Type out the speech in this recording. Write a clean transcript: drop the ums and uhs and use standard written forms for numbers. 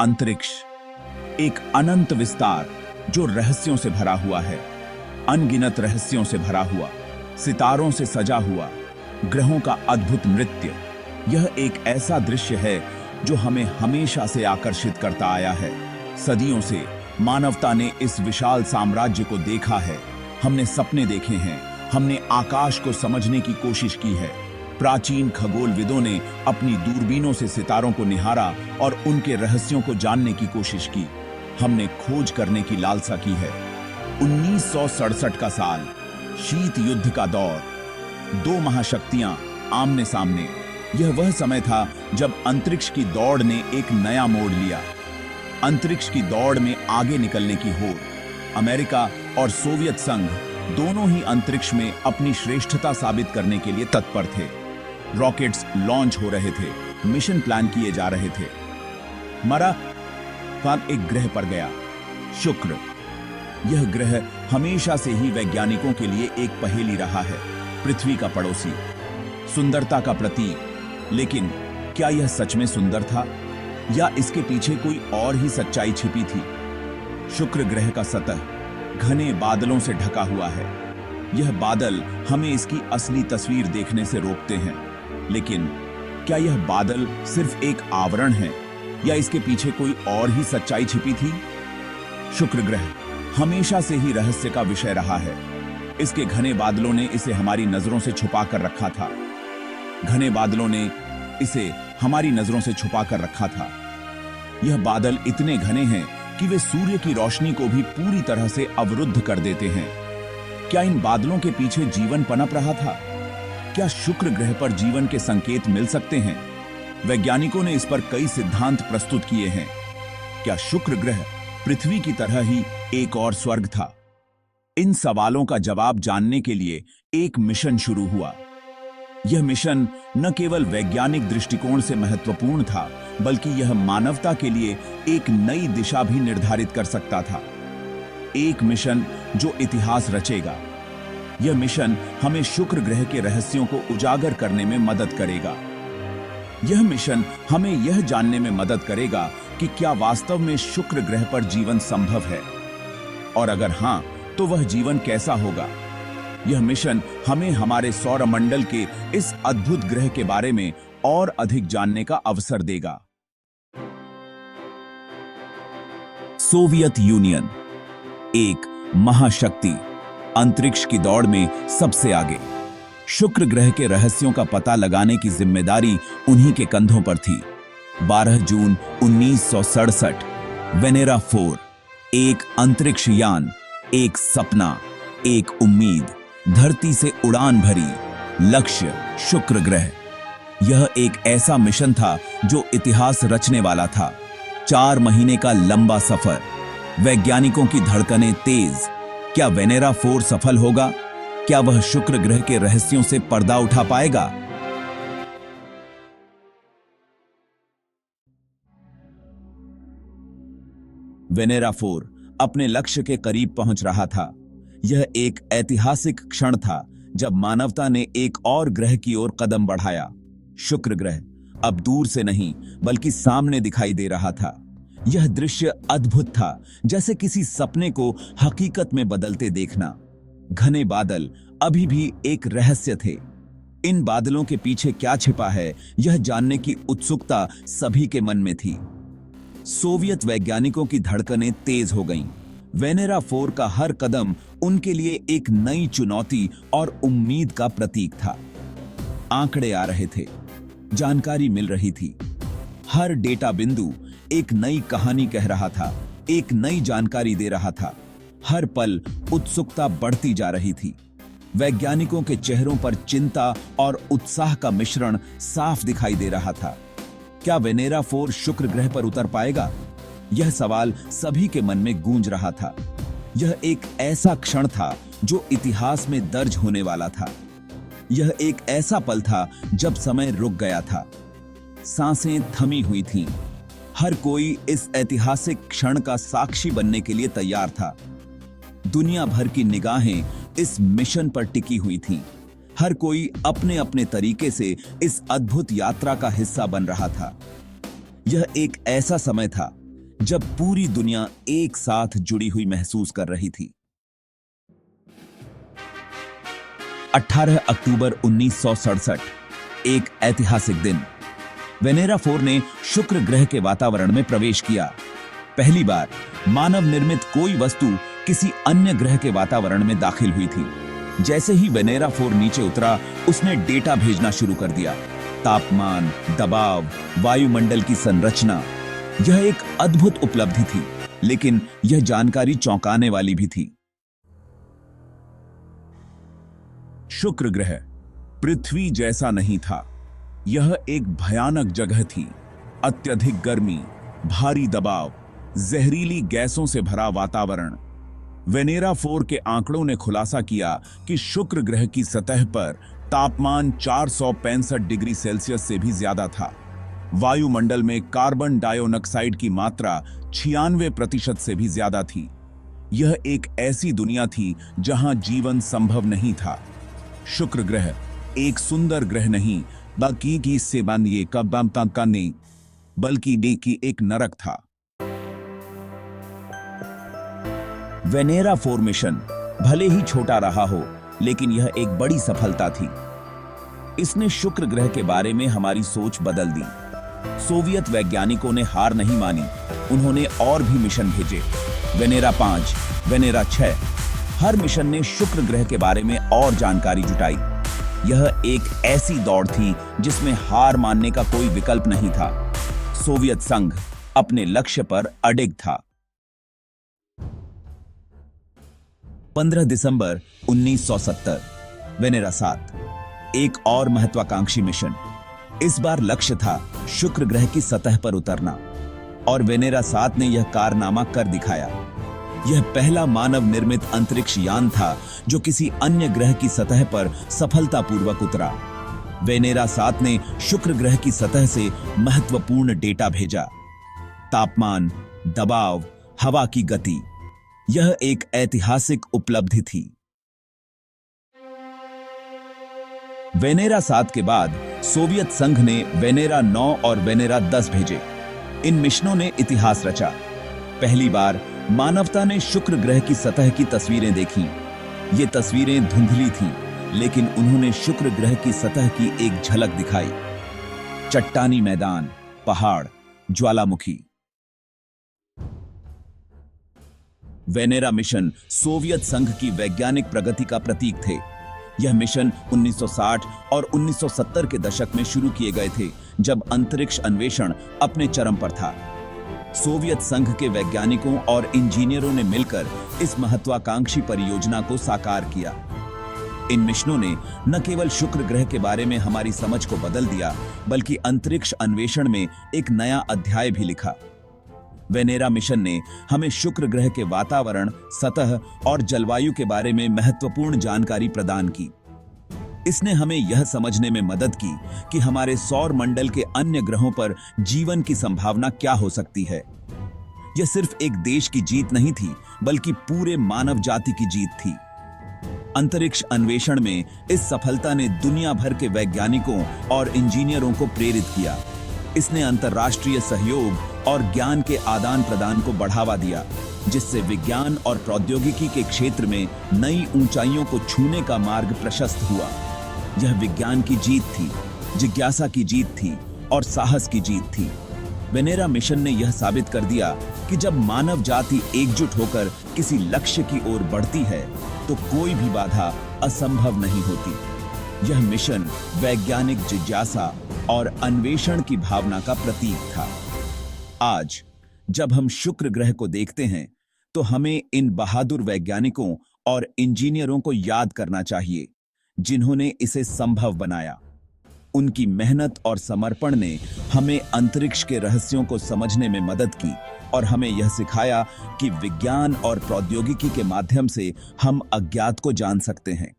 अंतरिक्ष एक अनंत विस्तार जो रहस्यों से भरा हुआ है, अनगिनत रहस्यों से भरा हुआ, सितारों से सजा हुआ, ग्रहों का अद्भुत नृत्य। यह एक ऐसा दृश्य है जो हमें हमेशा से आकर्षित करता आया है। सदियों से मानवता ने इस विशाल साम्राज्य को देखा है। हमने सपने देखे हैं, हमने आकाश को समझने की कोशिश की है। प्राचीन खगोलविदों ने अपनी दूरबीनों से सितारों को निहारा और उनके रहस्यों को जानने की कोशिश की। हमने खोज करने की लालसा की है। 1967 का साल, शीत युद्ध का दौर, दो महाशक्तियां आमने सामने। यह वह समय था जब अंतरिक्ष की दौड़ ने एक नया मोड़ लिया। अंतरिक्ष की दौड़ में आगे निकलने की होड़। अमेरिका और सोवियत संघ दोनों ही अंतरिक्ष में अपनी श्रेष्ठता साबित करने के लिए तत्पर थे। रॉकेट्स लॉन्च हो रहे थे, मिशन प्लान किए जा रहे थे। मरा काल एक ग्रह पर गया, शुक्र। यह ग्रह हमेशा से ही वैज्ञानिकों के लिए एक पहेली रहा है। पृथ्वी का पड़ोसी, सुंदरता का प्रतीक। लेकिन क्या यह सच में सुंदर था या इसके पीछे कोई और ही सच्चाई छिपी थी? शुक्र ग्रह का सतह घने बादलों से ढका हुआ है। यह बादल हमें इसकी असली तस्वीर देखने से रोकते हैं। लेकिन क्या यह बादल सिर्फ एक आवरण है या इसके पीछे कोई और ही सच्चाई छिपी थी? शुक्र ग्रह हमेशा से ही रहस्य का विषय रहा है। इसके घने बादलों ने इसे हमारी नजरों से छुपा कर रखा था। घने बादलों ने इसे हमारी नजरों से छुपा कर रखा था। यह बादल इतने घने हैं कि वे सूर्य की रोशनी को भी पूरी तरह से अवरुद्ध कर देते हैं। क्या इन बादलों के पीछे जीवन पनप रहा था? क्या शुक्र ग्रह पर जीवन के संकेत मिल सकते हैं? वैज्ञानिकों ने इस पर कई सिद्धांत प्रस्तुत किए हैं। क्या शुक्र ग्रह पृथ्वी की तरह ही एक और स्वर्ग था? इन सवालों का जवाब जानने के लिए एक मिशन शुरू हुआ। यह मिशन न केवल वैज्ञानिक दृष्टिकोण से महत्वपूर्ण था, बल्कि यह मानवता के लिए एक नई दिशा भी निर्धारित कर सकता था। एक मिशन जो इतिहास रचेगा। यह मिशन हमें शुक्र ग्रह के रहस्यों को उजागर करने में मदद करेगा। यह मिशन हमें यह जानने में मदद करेगा कि क्या वास्तव में शुक्र ग्रह पर जीवन संभव है, और अगर हां, तो वह जीवन कैसा होगा। यह मिशन हमें हमारे सौरमंडल के इस अद्भुत ग्रह के बारे में और अधिक जानने का अवसर देगा। सोवियत यूनियन, एक महाशक्ति, अंतरिक्ष की दौड़ में सबसे आगे। शुक्र ग्रह के रहस्यों का पता लगाने की जिम्मेदारी उन्हीं के कंधों पर थी। 12 जून 1967, वेनेरा 4, एक अंतरिक्ष यान, एक सपना, एक उम्मीद, धरती से उड़ान भरी। लक्ष्य शुक्र ग्रह। यह एक ऐसा मिशन था जो इतिहास रचने वाला था। 4 महीने का लंबा सफर, वैज्ञानिकों की धड़कनें तेज। क्या वेनेरा 4 सफल होगा? क्या वह शुक्र ग्रह के रहस्यों से पर्दा उठा पाएगा? वेनेरा 4 अपने लक्ष्य के करीब पहुंच रहा था। यह एक ऐतिहासिक क्षण था जब मानवता ने एक और ग्रह की ओर कदम बढ़ाया। शुक्र ग्रह अब दूर से नहीं बल्कि सामने दिखाई दे रहा था। यह दृश्य अद्भुत था, जैसे किसी सपने को हकीकत में बदलते देखना। घने बादल अभी भी एक रहस्य थे। इन बादलों के पीछे क्या छिपा है, यह जानने की उत्सुकता सभी के मन में थी। सोवियत वैज्ञानिकों की धड़कनें तेज हो गईं। वेनेरा 4 का हर कदम उनके लिए एक नई चुनौती और उम्मीद का प्रतीक था। आंकड़े आ रहे थे, जानकारी मिल रही थी। हर डेटा बिंदु एक नई कहानी कह रहा था, एक नई जानकारी दे रहा था। हर पल उत्सुकता बढ़ती जा रही थी। वैज्ञानिकों के चेहरों पर चिंता और उत्साह का मिश्रण साफ दिखाई दे रहा था। क्या वेनेरा 4 शुक्र ग्रह पर उतर पाएगा? यह सवाल सभी के मन में गूंज रहा था। यह एक ऐसा क्षण था जो इतिहास में दर्ज होने वाला था। यह एक ऐसा पल था जब समय रुक गया था। सांसें थमी हुई थीं। हर कोई इस ऐतिहासिक क्षण का साक्षी बनने के लिए तैयार था। दुनिया भर की निगाहें इस मिशन पर टिकी हुई थीं। हर कोई अपने अपने तरीके से इस अद्भुत यात्रा का हिस्सा बन रहा था। यह एक ऐसा समय था जब पूरी दुनिया एक साथ जुड़ी हुई महसूस कर रही थी। 18 अक्टूबर 1967, एक ऐतिहासिक दिन। वेनेरा 4 ने शुक्र ग्रह के वातावरण में प्रवेश किया। पहली बार मानव निर्मित कोई वस्तु किसी अन्य ग्रह के वातावरण में दाखिल हुई थी। जैसे ही वेनेरा 4 नीचे उतरा, उसने डेटा भेजना शुरू कर दिया। तापमान, दबाव, वायुमंडल की संरचना। यह एक अद्भुत उपलब्धि थी, लेकिन यह जानकारी चौंकाने वाली भी थी। शुक्र ग्रह पृथ्वी जैसा नहीं था। यह एक भयानक जगह थी। अत्यधिक गर्मी, भारी दबाव, जहरीली गैसों से भरा वातावरण। वेनेरा 4 के आंकड़ों ने खुलासा किया कि शुक्र ग्रह की सतह पर तापमान 465 डिग्री सेल्सियस से भी ज्यादा था। वायुमंडल में कार्बन डाइऑक्साइड की मात्रा 96% से भी ज्यादा थी। यह एक ऐसी दुनिया थी जहां जीवन संभव नहीं था। शुक्र ग्रह एक सुंदर ग्रह नहीं, बल्कि एक नरक था। वेनेरा 4 मिशन भले ही छोटा रहा हो, लेकिन यह एक बड़ी सफलता थी। इसने शुक्र ग्रह के बारे में हमारी सोच बदल दी। सोवियत वैज्ञानिकों ने हार नहीं मानी। उन्होंने और भी मिशन भेजे। Venera 5, Venera 6। हर मिशन ने शुक्र ग्रह के बारे में और जानकारी जुटाई। यह एक ऐसी दौड़ थी जिसमें हार मानने का कोई विकल्प नहीं था। सोवियत संघ अपने लक्ष्य पर अडिग था। 15 दिसंबर 1970, वेनेरा 7, एक और महत्वाकांक्षी मिशन। इस बार लक्ष्य था शुक्र ग्रह की सतह पर उतरना, और वेनेरा 7 ने यह कारनामा कर दिखाया। यह पहला मानव निर्मित अंतरिक्ष यान था जो किसी अन्य ग्रह की सतह पर सफलतापूर्वक उतरा। वेनेरा 7 ने शुक्र ग्रह की सतह से महत्वपूर्ण डेटा भेजा। तापमान, दबाव, हवा की गति। यह एक ऐतिहासिक उपलब्धि थी। वेनेरा 7 के बाद सोवियत संघ ने वेनेरा 9 और वेनेरा 10 भेजे। इन मिशनों ने इतिहास रचा। पहली बार मानवता ने शुक्र ग्रह की सतह की तस्वीरें देखीं। ये तस्वीरें धुंधली थीं, लेकिन उन्होंने शुक्र ग्रह की सतह की एक झलक दिखाई। चट्टानी मैदान, पहाड़, ज्वालामुखी। वेनेरा मिशन सोवियत संघ की वैज्ञानिक प्रगति का प्रतीक थे। यह मिशन 1960 और 1970 के दशक में शुरू किए गए थे, जब अंतरिक्ष अन्वेषण अपने चरम पर था। सोवियत संघ के वैज्ञानिकों और इंजीनियरों ने मिलकर इस महत्वाकांक्षी परियोजना को साकार किया। इन मिशनों ने न केवल शुक्र ग्रह के बारे में हमारी समझ को बदल दिया, बल्कि अंतरिक्ष अन्वेषण में एक नया अध्याय भी लिखा। वेनेरा मिशन ने हमें शुक्र ग्रह के वातावरण, सतह और जलवायु के बारे में महत्वपूर्ण जानकारी प्रदान की। इसने हमें यह समझने में मदद की कि हमारे सौर मंडल के अन्य ग्रहों पर जीवन की संभावना क्या हो सकती है। यह सिर्फ एक देश की जीत नहीं थी, बल्कि पूरे मानव जाति की जीत थी। अंतरिक्ष अन्वेषण में इस सफलता ने दुनिया भर के वैज्ञानिकों और इंजीनियरों को प्रेरित किया। इसने अंतर्राष्ट्रीय सहयोग और ज्ञान के आदान प्रदान को बढ़ावा दिया, जिससे विज्ञान और प्रौद्योगिकी के क्षेत्र में नई ऊंचाइयों को छूने का मार्ग प्रशस्त हुआ। यह विज्ञान की जीत थी, जिज्ञासा की जीत थी और साहस की जीत थी। वेनेरा मिशन ने यह साबित कर दिया कि जब मानव जाति एकजुट होकर किसी लक्ष्य की ओर बढ़ती है, तो कोई भी बाधा असंभव नहीं होती। यह मिशन वैज्ञानिक जिज्ञासा और अन्वेषण की भावना का प्रतीक था। आज जब हम शुक्र ग्रह को देखते हैं, तो हमें इन बहादुर वैज्ञानिकों और इंजीनियरों को याद करना चाहिए, जिन्होंने इसे संभव बनाया। उनकी मेहनत और समर्पण ने हमें अंतरिक्ष के रहस्यों को समझने में मदद की और हमें यह सिखाया कि विज्ञान और प्रौद्योगिकी के माध्यम से हम अज्ञात को जान सकते हैं।